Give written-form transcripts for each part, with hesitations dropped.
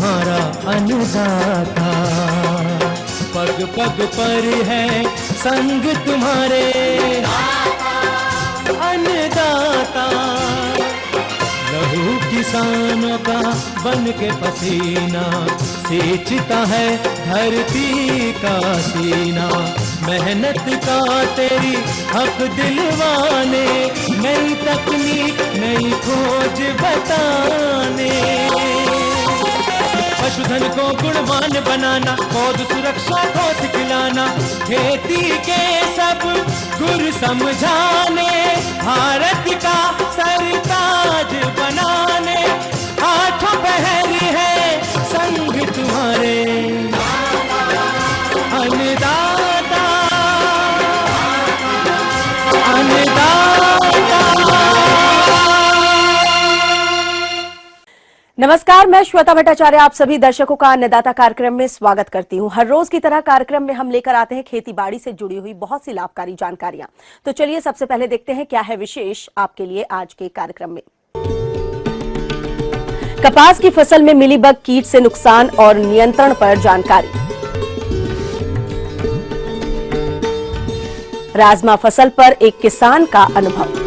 तुम्हारा अन्नदाता, पग पग पर है संग तुम्हारे अन्नदाता। लहू किसानों का बन के पसीना सींचता है धरती का सीना। मेहनत का तेरी हक दिलवाने, नई तकनीक नई खोज बताने। पशुधन को गुणवान बनाना, पौध सुरक्षा को सिखलाना, खेती के सब गुर समझाने, भारत का सरताज बनाने। आठों पहर है संग तुम्हारे अन्नदाता, अन्नदाता। नमस्कार, मैं श्वेता भट्टाचार्य आप सभी दर्शकों का अन्नदाता कार्यक्रम में स्वागत करती हूं। हर रोज की तरह कार्यक्रम में हम लेकर आते हैं खेती बाड़ी से जुड़ी हुई बहुत सी लाभकारी जानकारियां। तो चलिए सबसे पहले देखते हैं क्या है विशेष आपके लिए आज के कार्यक्रम में। कपास की फसल में मिलीबग कीट से नुकसान और नियंत्रण पर जानकारी। राजमा फसल पर एक किसान का अनुभव।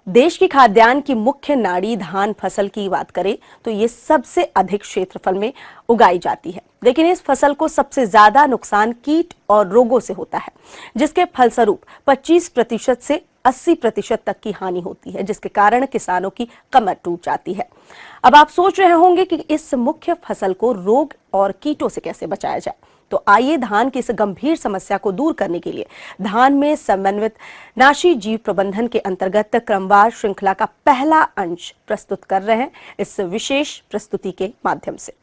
देश की खाद्यान्न की मुख्य नाड़ी धान फसल की बात करें तो ये सबसे अधिक क्षेत्रफल में उगाई जाती है, लेकिन इस फसल को सबसे ज्यादा नुकसान कीट और रोगों से होता है, जिसके फलस्वरूप 25% से 80% तक की हानि होती है, जिसके कारण किसानों की कमर टूट जाती है। अब आप सोच रहे होंगे कि इस मुख्य फसल को रोग और कीटों से कैसे बचाया जाए, तो आइए धान की इस गंभीर समस्या को दूर करने के लिए धान में समन्वित नाशी जीव प्रबंधन के अंतर्गत क्रमवार श्रृंखला का पहला अंश प्रस्तुत कर रहे हैं इस विशेष प्रस्तुति के माध्यम से।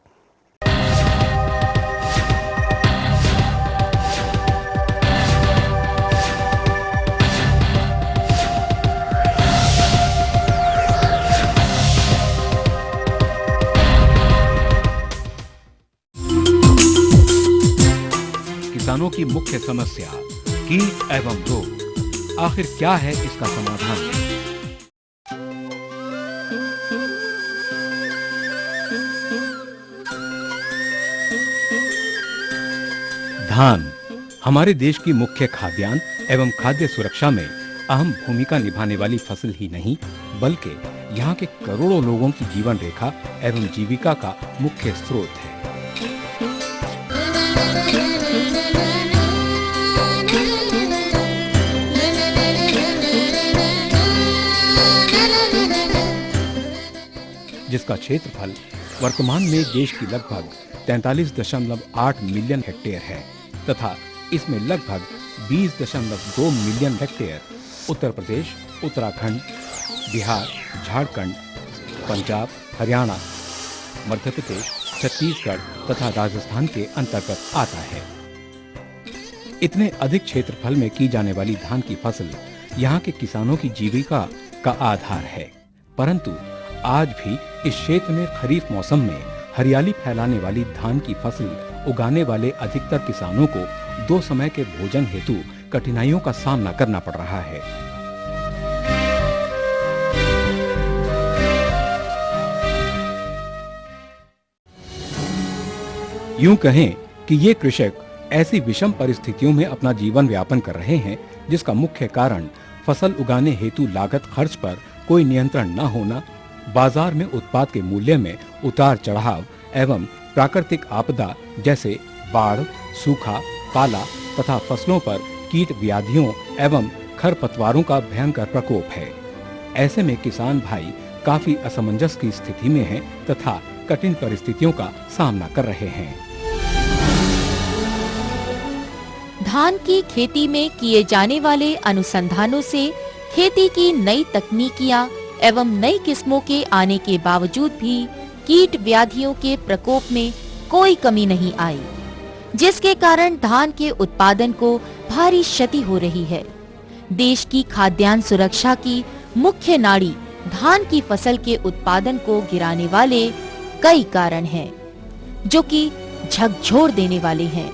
किसानों की मुख्य समस्या कीट एवं रोग, आखिर क्या है इसका समाधान? धान हमारे देश की मुख्य खाद्यान्न एवं खाद्य सुरक्षा में अहम भूमिका निभाने वाली फसल ही नहीं, बल्कि यहाँ के करोड़ों लोगों की जीवन रेखा एवं जीविका का मुख्य स्रोत है। जिसका क्षेत्रफल वर्तमान में देश की लगभग 43.8 मिलियन हेक्टेयर है तथा इसमें लगभग 20.2 मिलियन हेक्टेयर उत्तर प्रदेश, उत्तराखंड, बिहार, झारखंड, पंजाब, हरियाणा, मध्य प्रदेश, छत्तीसगढ़ तथा राजस्थान के अंतर्गत आता है। इतने अधिक क्षेत्रफल में की जाने वाली धान की फसल यहाँ के किसानों की जीविका का आधार है, परंतु आज भी इस क्षेत्र में खरीफ मौसम में हरियाली फैलाने वाली धान की फसल उगाने वाले अधिकतर किसानों को दो समय के भोजन हेतु कठिनाइयों का सामना करना पड़ रहा है। यूं कहें कि ये कृषक ऐसी विषम परिस्थितियों में अपना जीवन यापन कर रहे हैं, जिसका मुख्य कारण फसल उगाने हेतु लागत खर्च पर कोई नियंत्रण न होना, बाजार में उत्पाद के मूल्य में उतार चढ़ाव एवं प्राकृतिक आपदा जैसे बाढ़, सूखा, पाला तथा फसलों पर कीट व्याधियों एवं खरपतवारों का भयंकर प्रकोप है। ऐसे में किसान भाई काफी असमंजस की स्थिति में हैं तथा कठिन परिस्थितियों का सामना कर रहे हैं। धान की खेती में किए जाने वाले अनुसंधानों से खेती की नई तकनीकियां एवं नई किस्मों के आने के बावजूद भी कीट व्याधियों के प्रकोप में कोई कमी नहीं आई, जिसके कारण धान के उत्पादन को भारी क्षति हो रही है। देश की खाद्यान्न सुरक्षा की मुख्य नाड़ी धान की फसल के उत्पादन को गिराने वाले कई कारण हैं, जो कि झकझोर देने वाले हैं।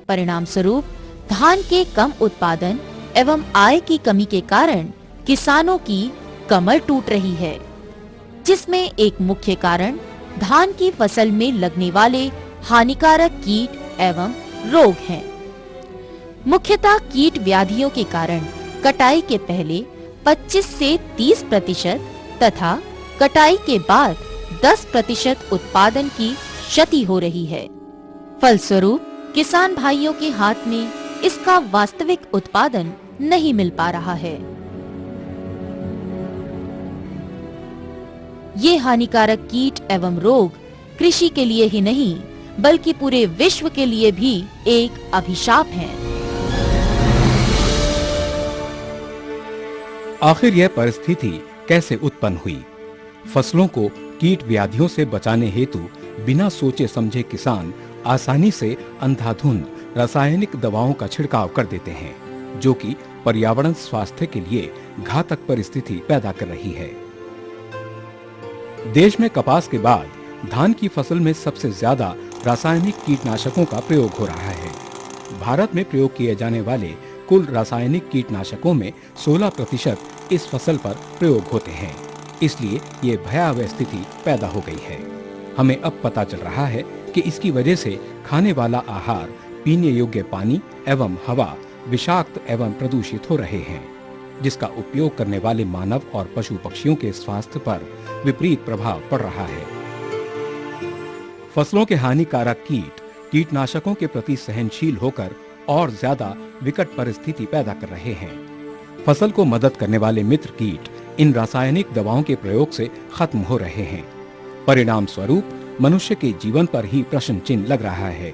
परिणाम स्वरूप धान के कम उत्पादन एवं आय की कमी के कारण किसानों की कमर टूट रही है, जिसमें एक मुख्य कारण धान की फसल में लगने वाले हानिकारक कीट एवं रोग हैं। मुख्यतः कीट व्याधियों के कारण कटाई के पहले 25 से 30% तथा कटाई के बाद 10% उत्पादन की क्षति हो रही है। फलस्वरूप किसान भाइयों के हाथ में इसका वास्तविक उत्पादन नहीं मिल पा रहा है। ये हानिकारक कीट एवं रोग कृषि के लिए ही नहीं बल्कि पूरे विश्व के लिए भी एक अभिशाप है। आखिर यह परिस्थिति कैसे उत्पन्न हुई? फसलों को कीट व्याधियों से बचाने हेतु बिना सोचे समझे किसान आसानी से अंधाधुंध रासायनिक दवाओं का छिड़काव कर देते हैं, जो कि पर्यावरण स्वास्थ्य के लिए घातक परिस्थिति पैदा कर रही है। देश में कपास के बाद धान की फसल में सबसे ज्यादा रासायनिक कीटनाशकों का प्रयोग हो रहा है। भारत में प्रयोग किए जाने वाले कुल रासायनिक कीटनाशकों में 16% इस फसल पर प्रयोग होते हैं। इसलिए ये भयावह स्थिति पैदा हो गई है। हमें अब पता चल रहा है कि इसकी वजह से खाने वाला आहार, पीने योग्य पानी एवं हवा विषाक्त एवं प्रदूषित हो रहे हैं, जिसका उपयोग करने वाले मानव और पशु पक्षियों के स्वास्थ्य पर विपरीत प्रभाव पड़ रहा है। फसलों के हानिकारक कीट कीटनाशकों के प्रति सहनशील होकर और ज्यादा विकट परिस्थिति पैदा कर रहे हैं। फसल को मदद करने वाले मित्र कीट इन रासायनिक दवाओं के प्रयोग से खत्म हो रहे हैं। परिणाम स्वरूप मनुष्य के जीवन पर ही प्रश्न चिन्ह लग रहा है,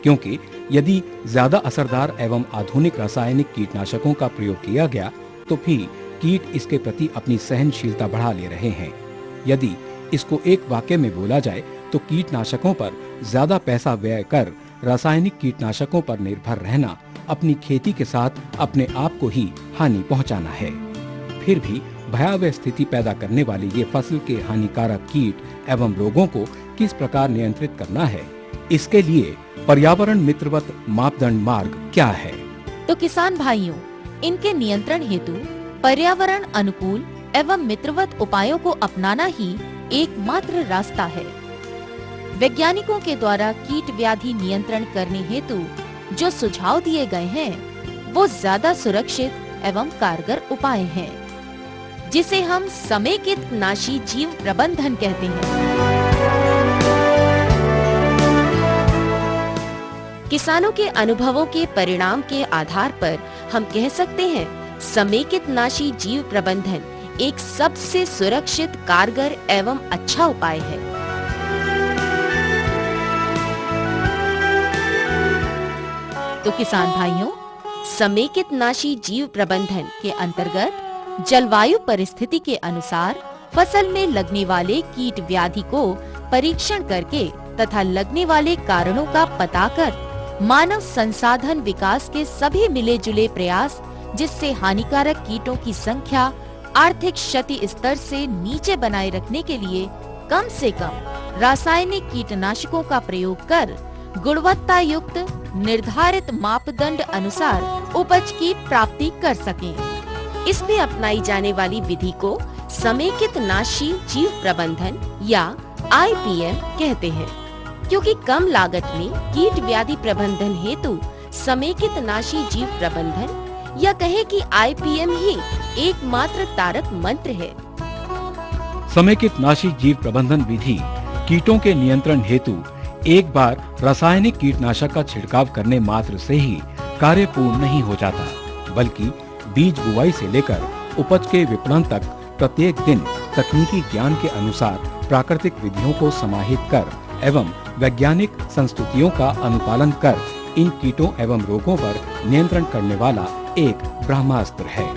क्योंकि यदि ज्यादा असरदार एवं आधुनिक रासायनिक कीटनाशकों का प्रयोग किया गया तो फिर कीट इसके प्रति अपनी सहनशीलता बढ़ा ले रहे हैं। यदि इसको एक वाक्य में बोला जाए तो कीटनाशकों पर ज्यादा पैसा व्यय कर रासायनिक कीटनाशकों पर निर्भर रहना अपनी खेती के साथ अपने आप को ही हानि पहुंचाना है। फिर भी भयावह स्थिति पैदा करने वाले ये फसल के हानिकारक कीट एवं रोगों को किस प्रकार नियंत्रित करना है, इसके लिए पर्यावरण मित्रवत मापदंड मार्ग क्या है? तो किसान भाइयों, इनके नियंत्रण हेतु पर्यावरण अनुकूल एवं मित्रवत उपायों को अपनाना ही एकमात्र रास्ता है। वैज्ञानिकों के द्वारा कीट व्याधि नियंत्रण करने हेतु जो सुझाव दिए गए हैं वो ज्यादा सुरक्षित एवं कारगर उपाय हैं, जिसे हम समेकित नाशी जीव प्रबंधन कहते हैं। किसानों के अनुभवों के परिणाम के आधार पर हम कह सकते हैं समेकित नाशी जीव प्रबंधन एक सबसे सुरक्षित, कारगर एवं अच्छा उपाय है। तो किसान भाइयों, समेकित नाशी जीव प्रबंधन के अंतर्गत जलवायु परिस्थिति के अनुसार फसल में लगने वाले कीट व्याधि को परीक्षण करके तथा लगने वाले कारणों का पता कर मानव संसाधन विकास के सभी मिले जुले प्रयास, जिससे हानिकारक कीटों की संख्या आर्थिक क्षति स्तर से नीचे बनाए रखने के लिए कम से कम रासायनिक कीटनाशकों का प्रयोग कर गुणवत्ता युक्त निर्धारित मापदंड अनुसार उपज की प्राप्ति कर सकें। इसमें अपनाई जाने वाली विधि को समेकित नाशी जीव प्रबंधन या IPM कहते हैं, क्योंकि कम लागत में कीट व्याधि प्रबंधन हेतु समेकित नाशी जीव प्रबंधन या कहे कि IPM ही एकमात्र तारक मंत्र है। समेकित नाशी जीव प्रबंधन विधि कीटों के नियंत्रण हेतु एक बार रासायनिक कीटनाशक का छिड़काव करने मात्र से ही कार्य पूर्ण नहीं हो जाता, बल्कि बीज बुआई से लेकर उपज के विपणन तक प्रत्येक दिन तकनीकी ज्ञान के अनुसार प्राकृतिक विधियों को समाहित कर एवं वैज्ञानिक संस्तुतियों का अनुपालन कर इन कीटों एवं रोगों पर नियंत्रण करने वाला एक ब्रह्मास्त्र है,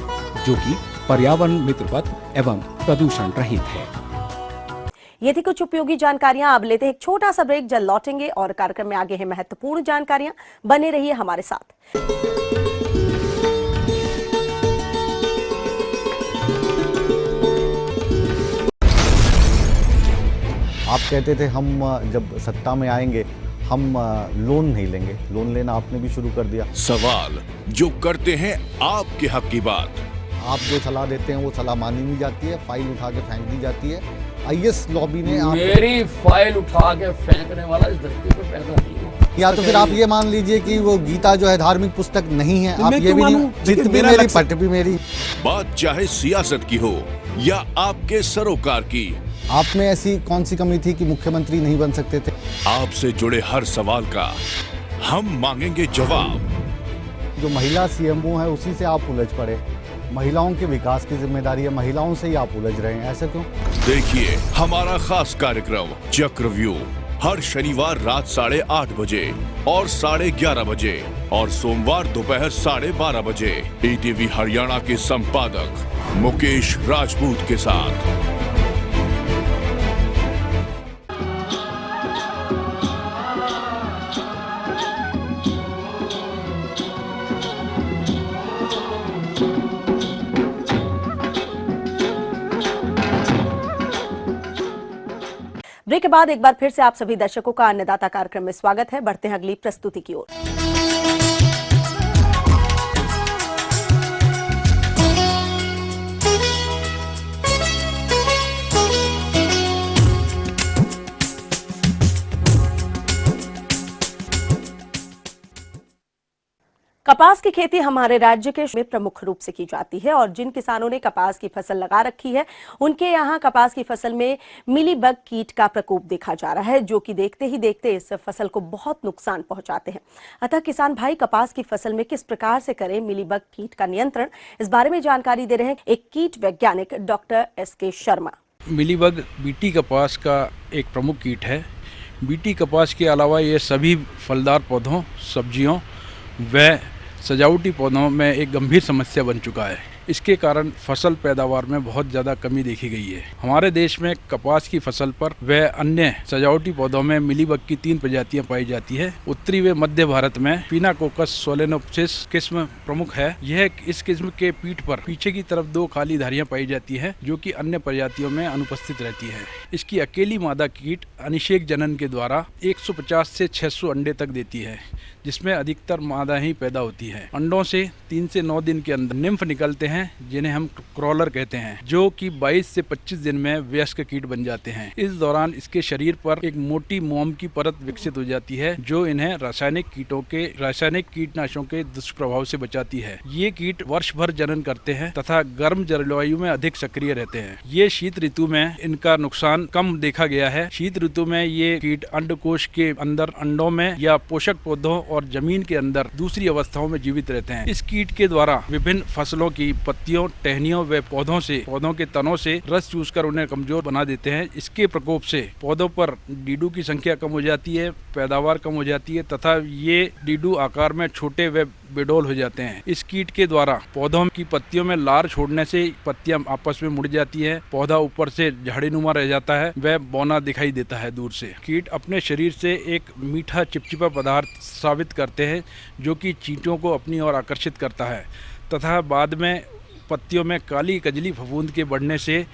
जो कि पर्यावरण मित्रवत एवं प्रदूषण रहित है। ये थी कुछ उपयोगी जानकारियां। अब लेते हैं एक छोटा सा ब्रेक, जल्द लौटेंगे और कार्यक्रम में आगे है महत्वपूर्ण जानकारियां। बने रहिए हमारे साथ। आप कहते थे हम जब सत्ता में आएंगे हम लोन नहीं लेंगे, लोन लेना आपने भी शुरू कर दिया। सवाल जो करते हैं आपके हक की बात। आप जो सलाह देते हैं वो सलाह मानी नहीं जाती है, फाइल उठा के फेंक दी जाती है। आईएएस लॉबी ने मेरी फाइल उठा के फेंकने वाला इस धरती पे पैदा नहीं हुआ। या तो फिर आप ये मान लीजिए कि वो गीता जो है धार्मिक पुस्तक नहीं है, आप ये भी नहीं, चित्त भी मेरी पट भी मेरी। बात चाहे सियासत की हो या आपके सरोकार की, आप में ऐसी कौन सी कमी थी कि मुख्यमंत्री नहीं बन सकते थे? आपसे जुड़े हर सवाल का हम मांगेंगे जवाब। जो महिला सीएमओ है उसी से आप उलझ पड़े। महिलाओं के विकास की जिम्मेदारी है, महिलाओं से ही आप उलझ रहे हैं, ऐसा क्यों? देखिए हमारा खास कार्यक्रम चक्रव्यूह हर शनिवार रात 8:30 बजे और 11:30 बजे और सोमवार दोपहर 12:30 बजे ईटीवी हरियाणा के संपादक मुकेश राजपूत के साथ। ब्रेक के बाद एक बार फिर से आप सभी दर्शकों का अन्नदाता कार्यक्रम में स्वागत है। बढ़ते हैं अगली प्रस्तुति की ओर। कपास की खेती हमारे राज्य के में प्रमुख रूप से की जाती है और जिन किसानों ने कपास की फसल लगा रखी है उनके यहाँ कपास की फसल में मिलीबग कीट का प्रकोप देखा जा रहा है, जो कि देखते ही देखते इस फसल को बहुत नुकसान पहुंचाते हैं। अतः किसान भाई कपास की फसल में किस प्रकार से करें मिलीबग कीट का नियंत्रण, इस बारे में जानकारी दे रहे हैं एक कीट वैज्ञानिक doctor SK Sharma. Mealybug BT कपास का एक प्रमुख कीट है। बीटी कपास के अलावा ये सभी फलदार पौधों, सब्जियों व सजावटी पौधों में एक गंभीर समस्या बन चुका है। इसके कारण फसल पैदावार में बहुत ज़्यादा कमी देखी गई है। हमारे देश में कपास की फसल पर व अन्य सजावटी पौधों में मिलीबग की 3 प्रजातियां पाई जाती है। उत्तरी व मध्य भारत में पिनाकोकस सोलेनोप्सिस किस्म प्रमुख है। यह इस किस्म के पीठ पर पीछे की तरफ 2 काली धारियां पाई जाती है, जो कि अन्य प्रजातियों में अनुपस्थित रहती है। इसकी अकेली मादा कीट अनिषेक जनन के द्वारा 150 से 600 अंडे तक देती है, जिसमें अधिकतर मादा ही पैदा होती है। अंडों से 3 से 9 दिन के अंदर निम्फ निकलते हैं, जिन्हें हम क्रॉलर कहते हैं, जो कि 22 से 25 दिन में वयस्क कीट बन जाते हैं। इस दौरान इसके शरीर पर एक मोटी मोम की परत विकसित हो जाती है, जो इन्हें रासायनिक कीटनाशकों के दुष्प्रभाव से बचाती है। ये कीट वर्ष भर जनन करते हैं तथा गर्म जलवायु में अधिक सक्रिय रहते हैं। ये शीत ऋतु में इनका नुकसान कम देखा गया है। शीत ऋतु में ये कीट अंडकोश के अंदर अंडों में या पोषक पौधों और जमीन के अंदर दूसरी अवस्थाओं में जीवित रहते हैं। इस कीट के द्वारा विभिन्न फसलों की पत्तियों, टहनियों व पौधों के तनों से रस चूसकर उन्हें कमजोर बना देते हैं। इसके प्रकोप से पौधों पर डीडू की संख्या कम हो जाती है, पैदावार कम हो जाती है तथा ये डीडू आकार में छोटे व बेडोल हो जाते हैं। इस कीट के द्वारा पौधों की पत्तियों में लार छोड़ने से पत्तियां आपस में मुड़ जाती है, पौधा ऊपर से झाड़ीनुमा रह जाता है, वह बौना दिखाई देता है दूर से। कीट अपने शरीर से एक मीठा चिपचिपा पदार्थ स्रावित करते हैं, जो कि चींटियों को अपनी ओर आकर्षित करता है तथा बाद में पत्तियों में काली कजली फफूंद के बढ़ने से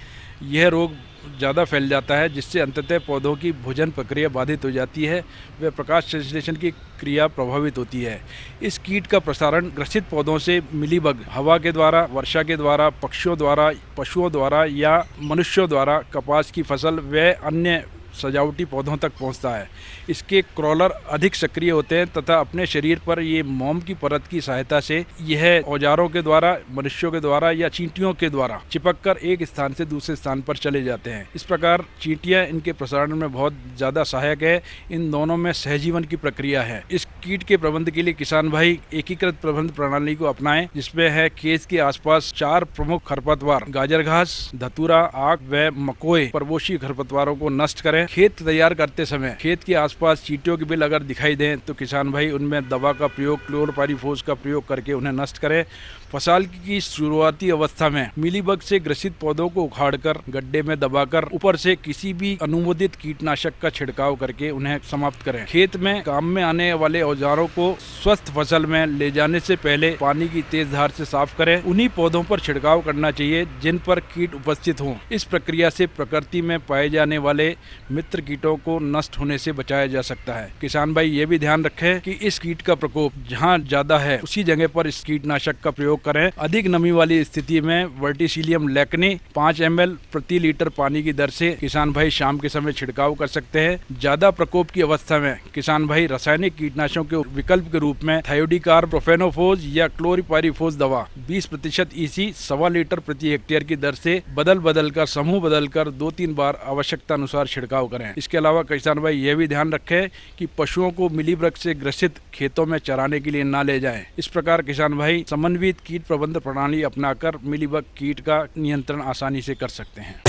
यह रोग ज़्यादा फैल जाता है, जिससे अंततः पौधों की भोजन प्रक्रिया बाधित हो जाती है व प्रकाश संश्लेषण की क्रिया प्रभावित होती है। इस कीट का प्रसारण ग्रसित पौधों से मिलीबग हवा के द्वारा, वर्षा के द्वारा, पक्षियों द्वारा, पशुओं द्वारा या मनुष्यों द्वारा कपास की फसल व अन्य सजावटी पौधों तक पहुंचता है। इसके क्रॉलर अधिक सक्रिय होते हैं तथा अपने शरीर पर ये मोम की परत की सहायता से यह औजारों के द्वारा, मनुष्यों के द्वारा या चींटियों के द्वारा चिपककर एक स्थान से दूसरे स्थान पर चले जाते हैं। इस प्रकार चींटियां इनके प्रसारण में बहुत ज़्यादा सहायक है। इन दोनों में सहजीवन की प्रक्रिया है। इस कीट के प्रबंध के लिए किसान भाई एकीकृत प्रबंध प्रणाली को अपनाएं, जिसमें है खेत के आसपास 4 प्रमुख खरपतवार गाजर घास, धतूरा, आक व मकोए परपोषी खरपतवारों को नष्ट करें। खेत तैयार करते समय खेत के आसपास चींटियों के बिल अगर दिखाई दें तो किसान भाई उनमें दवा का प्रयोग, क्लोरोपाइरीफोस का प्रयोग करके उन्हें नष्ट करें। फसल की शुरुआती अवस्था में मिलीबग से ग्रसित पौधों को उखाड़कर गड्ढे में दबाकर ऊपर से किसी भी अनुमोदित कीटनाशक का छिड़काव करके उन्हें समाप्त करें। खेत में काम में आने वाले औजारों को स्वस्थ फसल में ले जाने से पहले पानी की तेज धार से साफ करें। उन्हीं पौधों पर छिड़काव करना चाहिए जिन पर कीट उपस्थित हों। इस प्रक्रिया से प्रकृति में पाए जाने वाले मित्र कीटों को नष्ट होने से बचाया जा सकता है। किसान भाई ये भी ध्यान रखें कि इस कीट का प्रकोप जहाँ ज्यादा है उसी जगह पर इस कीटनाशक का प्रयोग करें। अधिक नमी वाली स्थिति में वर्टिसिलियम लैक्नी 5 ml प्रति लीटर पानी की दर से किसान भाई शाम के समय छिड़काव कर सकते हैं। ज्यादा प्रकोप की अवस्था में किसान भाई रासायनिक कीटनाशकों के विकल्प के रूप में थायोडिकार्ब, प्रोफेनोफोस या क्लोरीपायरिफोस दवा 20% EC 1.25 लीटर प्रति हेक्टेयर की दर से बदल कर समूह बदलकर 2-3 बार आवश्यकता अनुसार छिड़काव करें। इसके अलावा किसान भाई ये भी ध्यान रखें कि पशुओं को मिलीबग से ग्रसित खेतों में चराने के लिए न ले जाएं। इस प्रकार किसान भाई समन्वित कीट प्रबंधन प्रणाली अपनाकर मिलीबग कीट का नियंत्रण आसानी से कर सकते हैं।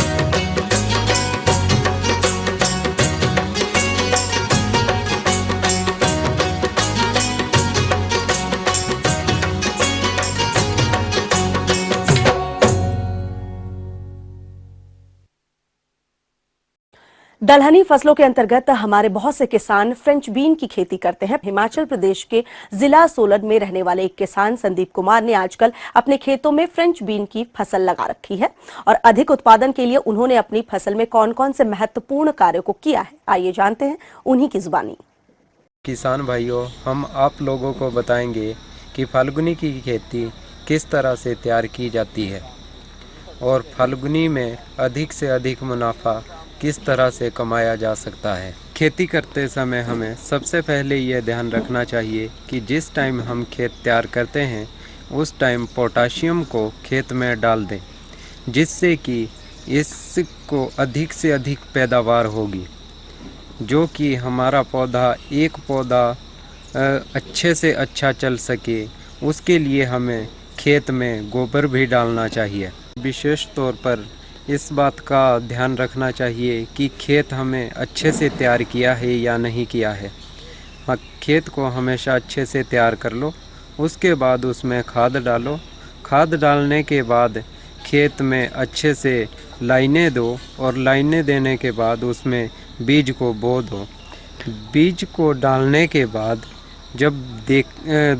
दलहनी फसलों के अंतर्गत हमारे बहुत से किसान फ्रेंच बीन की खेती करते हैं। हिमाचल प्रदेश के जिला सोलन में रहने वाले एक किसान संदीप कुमार ने आजकल अपने खेतों में फ्रेंच बीन की फसल लगा रखी है और अधिक उत्पादन के लिए उन्होंने अपनी फसल में कौन-कौन से महत्वपूर्ण कार्यों को किया है, आइए जानते हैं उन्हीं की जुबानी। किसान भाइयों, हम आप लोगों को बताएंगे कि फाल्गुनी की खेती किस तरह से तैयार की जाती है और फाल्गुनी में अधिक से अधिक मुनाफा किस तरह से कमाया जा सकता है। खेती करते समय हमें सबसे पहले ये ध्यान रखना चाहिए कि जिस टाइम हम खेत तैयार करते हैं उस टाइम पोटाशियम को खेत में डाल दें, जिससे कि इसको अधिक से अधिक पैदावार होगी, जो कि हमारा एक पौधा अच्छे से अच्छा चल सके। उसके लिए हमें खेत में गोबर भी डालना चाहिए। विशेष तौर पर इस बात का ध्यान रखना चाहिए कि खेत हमें अच्छे से तैयार किया है या नहीं किया है। हाँ, खेत को हमेशा अच्छे से तैयार कर लो, उसके बाद उसमें खाद डालो। खाद डालने के बाद खेत में अच्छे से लाइनें दो और लाइनें देने के बाद उसमें बीज को बो दो। बीज को डालने के बाद जब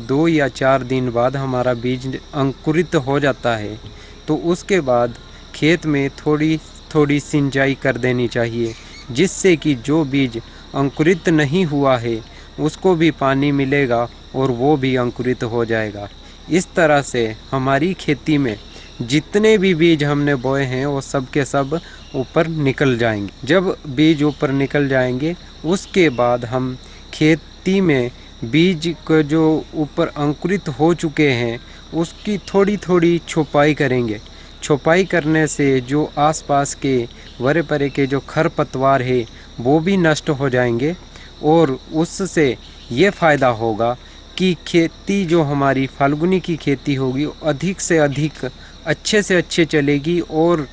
2 या 4 दिन बाद हमारा बीज अंकुरित हो जाता है तो उसके बाद खेत में थोड़ी थोड़ी सिंचाई कर देनी चाहिए, जिससे कि जो बीज अंकुरित नहीं हुआ है उसको भी पानी मिलेगा और वो भी अंकुरित हो जाएगा। इस तरह से हमारी खेती में जितने भी बीज हमने बोए हैं वो सब के सब ऊपर निकल जाएंगे। जब बीज ऊपर निकल जाएंगे उसके बाद हम खेती में बीज को जो ऊपर अंकुरित हो चुके हैं उसकी थोड़ी थोड़ी छुपाई करेंगे। छुपाई करने से जो आसपास के वरे परे के जो खरपतवार है वो भी नष्ट हो जाएंगे और उससे ये फ़ायदा होगा कि खेती जो हमारी फाल्गुनी की खेती होगी अधिक से अधिक अच्छे से अच्छे चलेगी और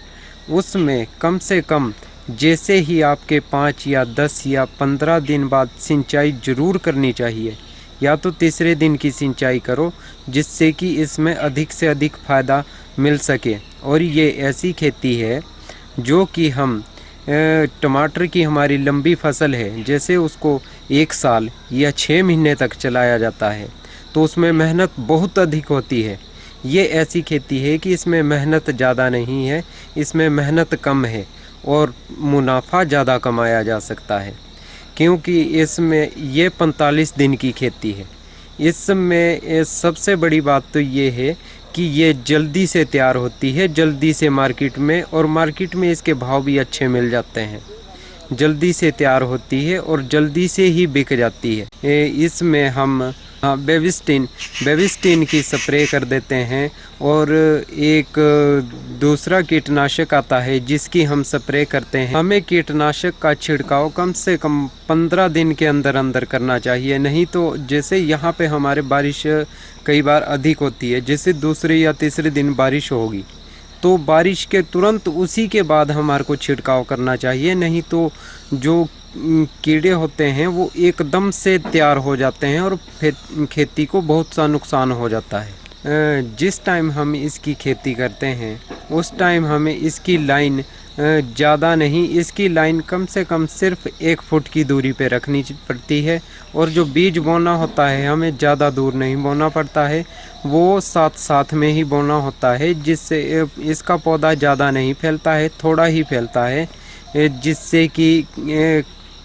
उसमें कम से कम जैसे ही आपके 5 या 10 या 15 दिन बाद सिंचाई ज़रूर करनी चाहिए, या तो तीसरे दिन की सिंचाई करो, जिससे कि इसमें अधिक से अधिक फ़ायदा मिल सके। और ये ऐसी खेती है जो कि हम टमाटर की हमारी लंबी फसल है, जैसे उसको 1 साल या 6 महीने तक चलाया जाता है तो उसमें मेहनत बहुत अधिक होती है। ये ऐसी खेती है कि इसमें मेहनत ज़्यादा नहीं है, इसमें मेहनत कम है और मुनाफा ज़्यादा कमाया जा सकता है, क्योंकि इसमें ये 45 दिन की खेती है। इसमें सबसे बड़ी बात तो ये है कि ये जल्दी से तैयार होती है, जल्दी से मार्केट में, और मार्केट में इसके भाव भी अच्छे मिल जाते हैं। जल्दी से तैयार होती है और जल्दी से ही बिक जाती है। इसमें हम बेबिस्टिन की स्प्रे कर देते हैं और एक दूसरा कीटनाशक आता है जिसकी हम स्प्रे करते हैं। हमें कीटनाशक का छिड़काव कम से कम 15 दिन के अंदर अंदर करना चाहिए, नहीं तो जैसे यहाँ पे हमारे बारिश कई बार अधिक होती है, जैसे दूसरे या तीसरे दिन बारिश होगी तो बारिश के तुरंत उसी के बाद हमारे को छिड़काव करना चाहिए, नहीं तो जो कीड़े होते हैं वो एकदम से तैयार हो जाते हैं और फिर खेती को बहुत सा नुकसान हो जाता है। जिस टाइम हम इसकी खेती करते हैं उस टाइम हमें इसकी लाइन ज़्यादा नहीं, इसकी लाइन कम से कम सिर्फ 1 फुट की दूरी पे रखनी पड़ती है, और जो बीज बोना होता है हमें ज़्यादा दूर नहीं बोना पड़ता है, वो साथ साथ में ही बोना होता है, जिससे इसका पौधा ज़्यादा नहीं फैलता है, थोड़ा ही फैलता है, जिससे कि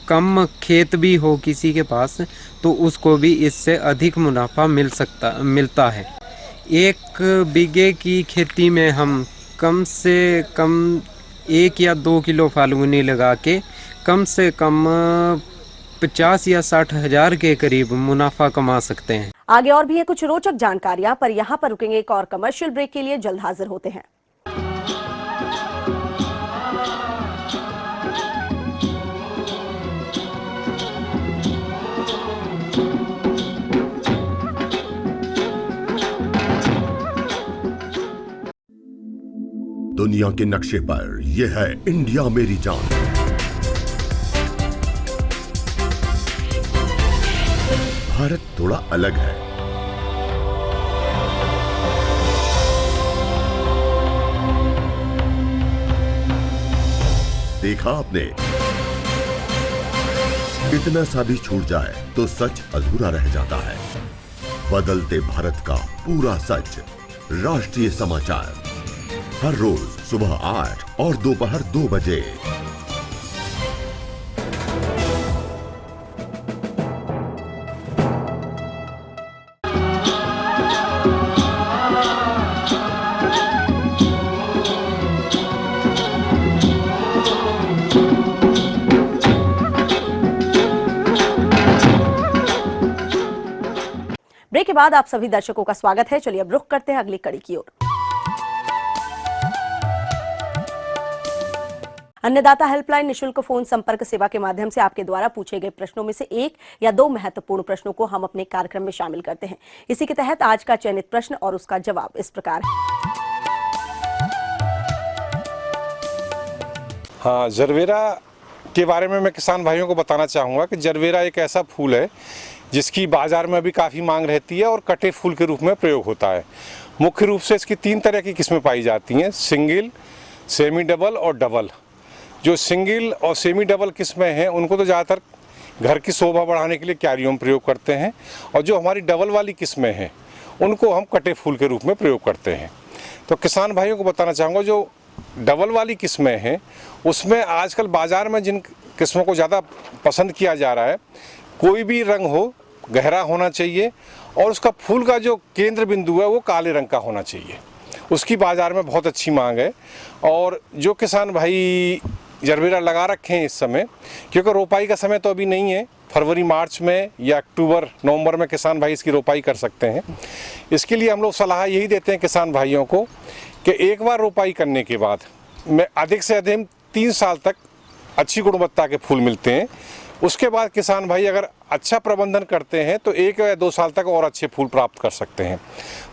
कम खेत भी हो किसी के पास तो उसको भी इससे अधिक मुनाफा मिलता है। 1 बीघे की खेती में हम कम से कम 1 या 2 किलो फाल्गुनी लगा के कम से कम 50 या 60 हज़ार के करीब मुनाफा कमा सकते हैं। आगे और भी है कुछ रोचक जानकारियां, पर यहाँ पर रुकेंगे एक और कमर्शियल ब्रेक के लिए। जल्द हाजिर होते हैं। दुनिया के नक्शे पर यह है इंडिया मेरी जान। भारत थोड़ा अलग है। देखा आपने, इतना सा भी छूट जाए तो सच अधूरा रह जाता है। बदलते भारत का पूरा सच। राष्ट्रीय समाचार हर रोज सुबह 8 और दोपहर 2 बजे। ब्रेक के बाद आप सभी दर्शकों का स्वागत है। चलिए अब रुख करते हैं अगली कड़ी की ओर। अन्नदाता हेल्पलाइन निशुल्क फोन संपर्क सेवा के माध्यम से आपके द्वारा पूछे गए प्रश्नों में से 1 या 2 महत्वपूर्ण प्रश्नों को हम अपने कार्यक्रम में शामिल करते हैं। इसी के तहत आज का चयनित प्रश्न और उसका जवाब इस प्रकार है। हाँ, जरवेरा के बारे में मैं किसान भाइयों को बताना चाहूँगा कि जरवेरा एक ऐसा फूल है जिसकी बाजार में भी काफ़ी मांग रहती है और कटे फूल के रूप में प्रयोग होता है। मुख्य रूप से इसकी 3 तरह की किस्में पाई जाती हैं, सिंगल, सेमी डबल और डबल। जो सिंगल और सेमी डबल किस्में हैं उनको तो ज़्यादातर घर की शोभा बढ़ाने के लिए क्यारियों में प्रयोग करते हैं, और जो हमारी डबल वाली किस्में हैं उनको हम कटे फूल के रूप में प्रयोग करते हैं। तो किसान भाइयों को बताना चाहूँगा, जो डबल वाली किस्में हैं उसमें आजकल बाज़ार में जिन किस्मों को ज़्यादा पसंद किया जा रहा है, कोई भी रंग हो, गहरा होना चाहिए और उसका फूल का जो केंद्र बिंदु है वो काले रंग का होना चाहिए। उसकी बाज़ार में बहुत अच्छी मांग है। और जो किसान भाई जरवेरा लगा रखे हैं इस समय, क्योंकि रोपाई का समय तो अभी नहीं है, फरवरी मार्च में या अक्टूबर नवंबर में किसान भाई इसकी रोपाई कर सकते हैं। इसके लिए हम लोग सलाह यही देते हैं किसान भाइयों को कि एक बार रोपाई करने के बाद में अधिक से अधिक 3 साल तक अच्छी गुणवत्ता के फूल मिलते हैं। उसके बाद किसान भाई अगर अच्छा प्रबंधन करते हैं तो 1 या 2 साल तक और अच्छे फूल प्राप्त कर सकते हैं।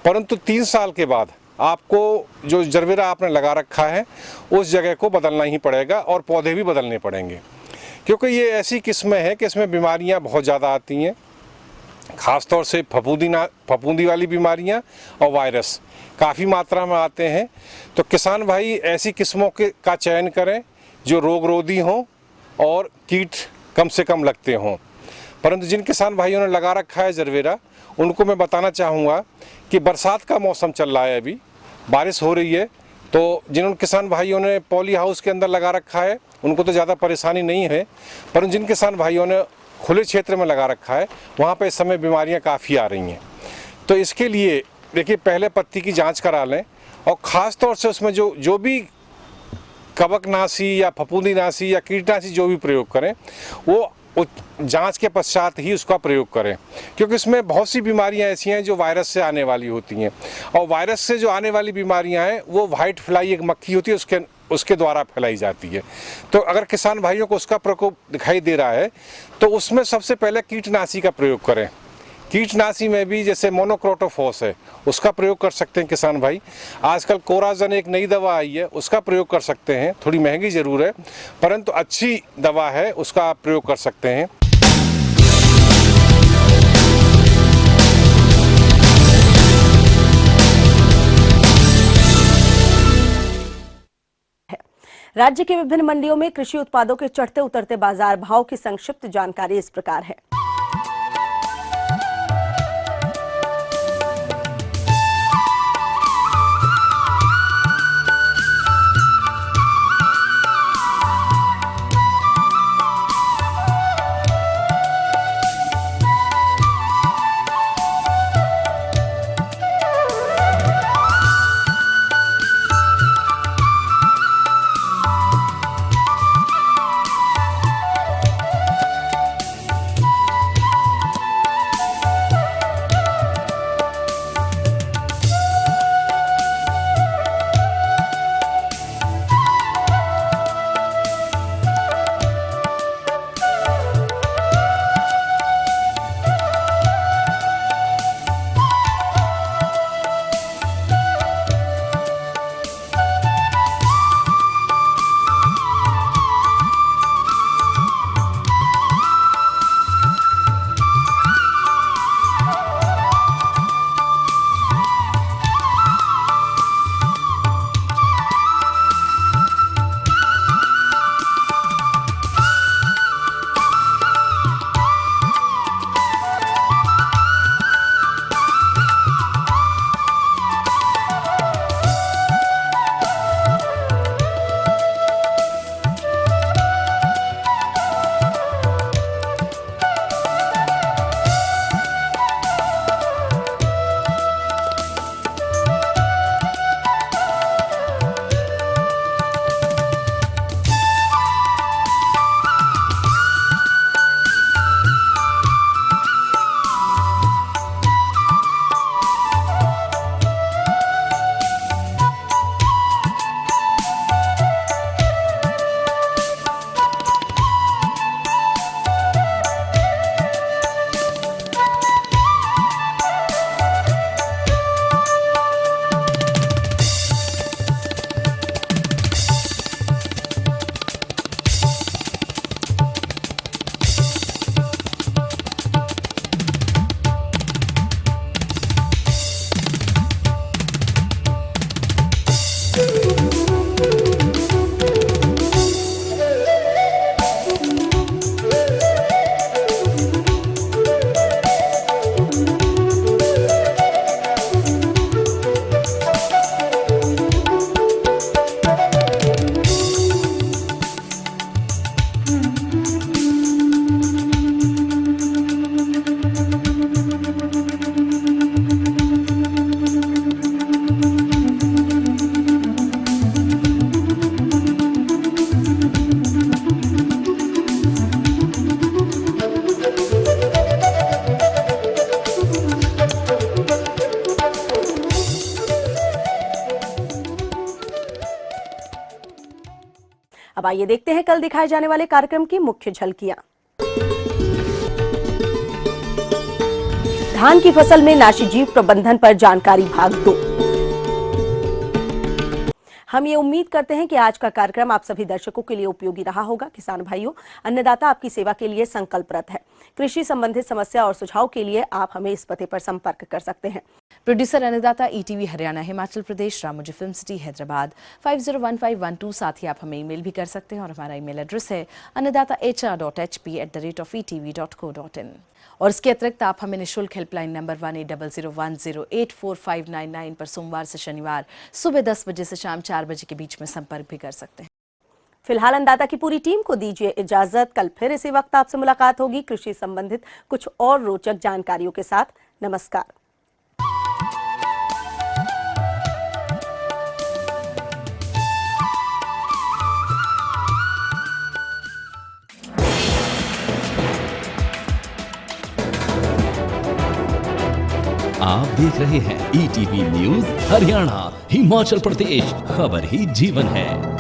परंतु 3 साल के बाद आपको जो जरवेरा आपने लगा रखा है उस जगह को बदलना ही पड़ेगा और पौधे भी बदलने पड़ेंगे, क्योंकि ये ऐसी किस्में हैं कि इसमें बीमारियां बहुत ज़्यादा आती हैं, ख़ासतौर से फफूंदी वाली बीमारियां और वायरस काफ़ी मात्रा में आते हैं। तो किसान भाई ऐसी किस्मों का चयन करें जो रोगरोधी हों और कीट कम से कम लगते हों। परंतु जिन किसान भाइयों ने लगा रखा है जरवेरा, उनको मैं बताना चाहूँगा कि बरसात का मौसम चल रहा है, अभी बारिश हो रही है, तो जिन किसान भाइयों ने पॉली हाउस के अंदर लगा रखा है उनको तो ज़्यादा परेशानी नहीं है, परंतु जिन किसान भाइयों ने खुले क्षेत्र में लगा रखा है वहाँ पर इस समय बीमारियाँ काफ़ी आ रही हैं। तो इसके लिए देखिए, पहले पत्ती की जाँच करा लें और ख़ास तौर से उसमें जो भी कवकनाशी या फफूंदीनाशी या कीटनाशी जो भी प्रयोग करें वो जांच के पश्चात ही उसका प्रयोग करें, क्योंकि इसमें बहुत सी बीमारियां ऐसी हैं जो वायरस से आने वाली होती हैं, और वायरस से जो आने वाली बीमारियां हैं वो वाइट फ्लाई एक मक्खी होती है उसके द्वारा फैलाई जाती है। तो अगर किसान भाइयों को उसका प्रकोप दिखाई दे रहा है तो उसमें सबसे पहले कीटनाशी का प्रयोग करें। कीटनाशी में भी जैसे मोनोक्रोटोफॉस है उसका प्रयोग कर सकते हैं किसान भाई। आजकल कोराजन एक नई दवा आई है, उसका प्रयोग कर सकते हैं, थोड़ी महंगी ज़रूर है परंतु अच्छी दवा है, उसका आप प्रयोग कर सकते हैं। राज्य के विभिन्न मंडियों में कृषि उत्पादों के चढ़ते उतरते बाजार भाव की संक्षिप्त जानकारी इस प्रकार है। अब आइए देखते हैं कल दिखाए जाने वाले कार्यक्रम की मुख्य झलकियां। धान की फसल में नाशीजीव प्रबंधन पर जानकारी भाग 2। हम ये उम्मीद करते हैं कि आज का कार्यक्रम आप सभी दर्शकों के लिए उपयोगी रहा होगा। किसान भाइयों, अन्नदाता आपकी सेवा के लिए संकल्परत है। कृषि संबंधित समस्या और सुझाव के लिए आप हमें इस पते पर संपर्क कर सकते हैं। प्रोड्यूसर अन्नदाता ETV Haryana Himachal Pradesh, Ramoji film city Hyderabad 501512। साथ ही आप हमें ईमेल भी कर सकते हैं और हमारा ईमेल एड्रेस है annadatar.hp@etv.co.in। और इसके अतिरिक्त आप हमें निःशुल्क हेल्पलाइन नंबर 180010084599 पर सोमवार से शनिवार सुबह 10 बजे से शाम 4 बजे के बीच में संपर्क भी कर सकते हैं। फिलहाल अन्नदाता की पूरी टीम को दीजिए इजाजत। कल फिर इसी वक्त आपसे मुलाकात होगी कृषि संबंधित कुछ और रोचक जानकारियों के साथ। नमस्कार। आप देख रहे हैं ETV न्यूज हरियाणा हिमाचल प्रदेश, खबर ही जीवन है।